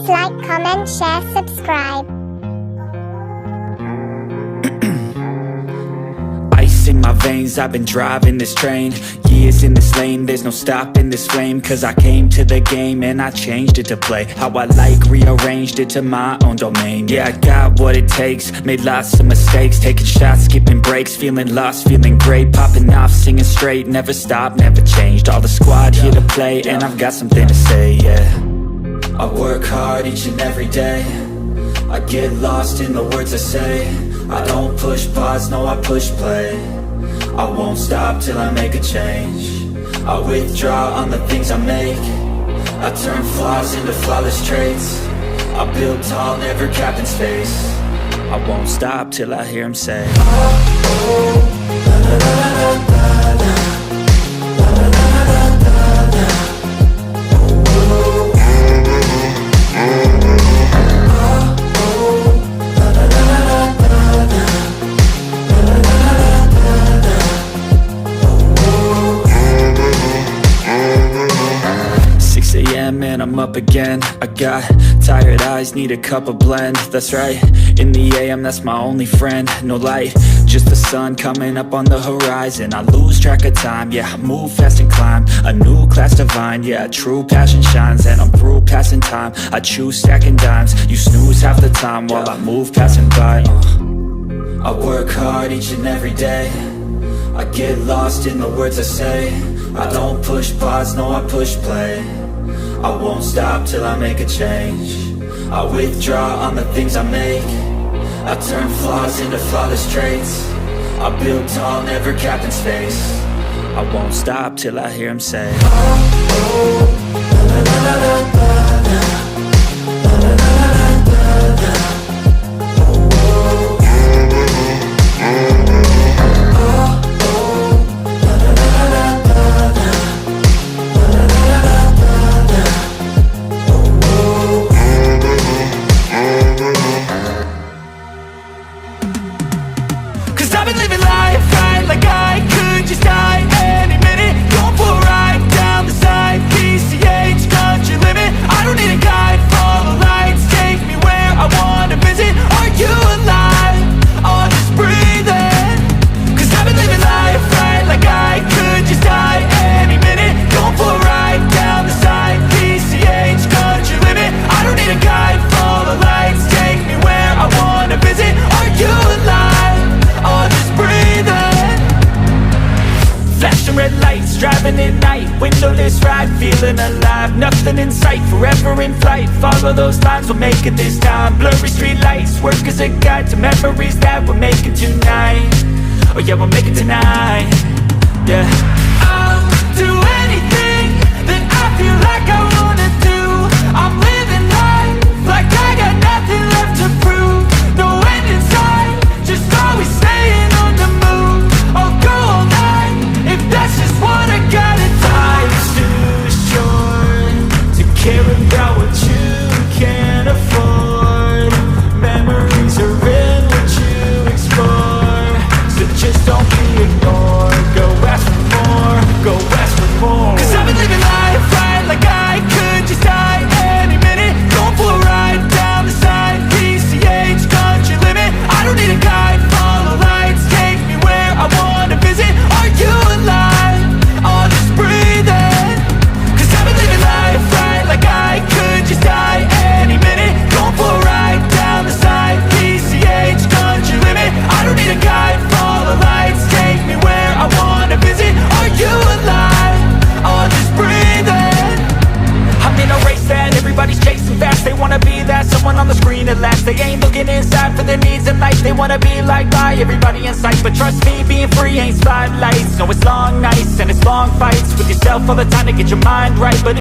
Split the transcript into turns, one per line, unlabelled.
Please like, comment, share, subscribe.
Ice in my veins, I've been driving this train. Years in this lane, there's no stopping this flame. Cause I came to the game and I changed it to play how I like, rearranged it to my own domain. Yeah, I got what it takes, made lots of mistakes, taking shots, skipping breaks, feeling lost, feeling great, popping off, singing straight, never stopped, never changed. All the squad here to play and I've got something to say, yeah. I work hard each and every day, I get lost in the words I say. I don't push pause, no I push play. I won't stop till I make a change. I withdraw on the things I make. I turn flaws into flawless traits. I build tall, never capped in space. I won't stop till I hear him say, oh, oh, la, la, la, la, la, la. La, la, la, la, la, la, la. Oh, oh, and I'm up again. I got tired eyes, need a cup of blend. That's right, in the AM, that's my only friend. No light, just the sun coming up on the horizon. I lose track of time, yeah, I move fast and climb a new class divine, yeah, true passion shines. And I'm through passing time, I choose stacking dimes. You snooze half the time while I move passing by. I work hard each and every day, I get lost in the words I say. I don't push pause, no I push play. I won't stop till I make a change. I withdraw on the things I make. I turn flaws into flawless traits. I build tall, never capped in space. I won't stop till I hear him say, oh, oh, la, la, la, la, la, la, la. La, la, la, la, la, la, la. Oh, oh, driving at night, windowless ride, feeling alive. Nothing in sight, forever in flight. Follow those lines, we'll make it this time. Blurry street lights, work as a guide to memories that we're making tonight. Oh yeah, we'll make it tonight. Yeah, I'll do anything that I feel like I wanna do. I'm living life like I got nothing left to prove. No end in sight, just always staying on the move. I'll go all night if that's just what I gotta do. Life's too short to care about what you can't afford. Memories are in what you explore, so just don't be ignored. Go ask for more, go ask for more. Cause I've been living life right like I could just die any minute. Going for a ride down the side, PCH, country limit. I don't need a guide, follow lights, take me where I wanna visit. Are you alive? I'll just breathe in. Cause I've been living life right like I could just die any minute. Going for a ride down the side, PCH, country limit. I don't need a guide, follow lights, take me where I wanna visit. Are you alive? I'll just breathe in. I'm in a race that everybody's chasing fast. They wanna be that someone on the screen at last. They ain't looking inside for their needs in life. They wanna be liked by everybody in sight. But trust me, being free ain't spotlights. No, it's long nights and it's long fights with yourself all the time to get your mind right. But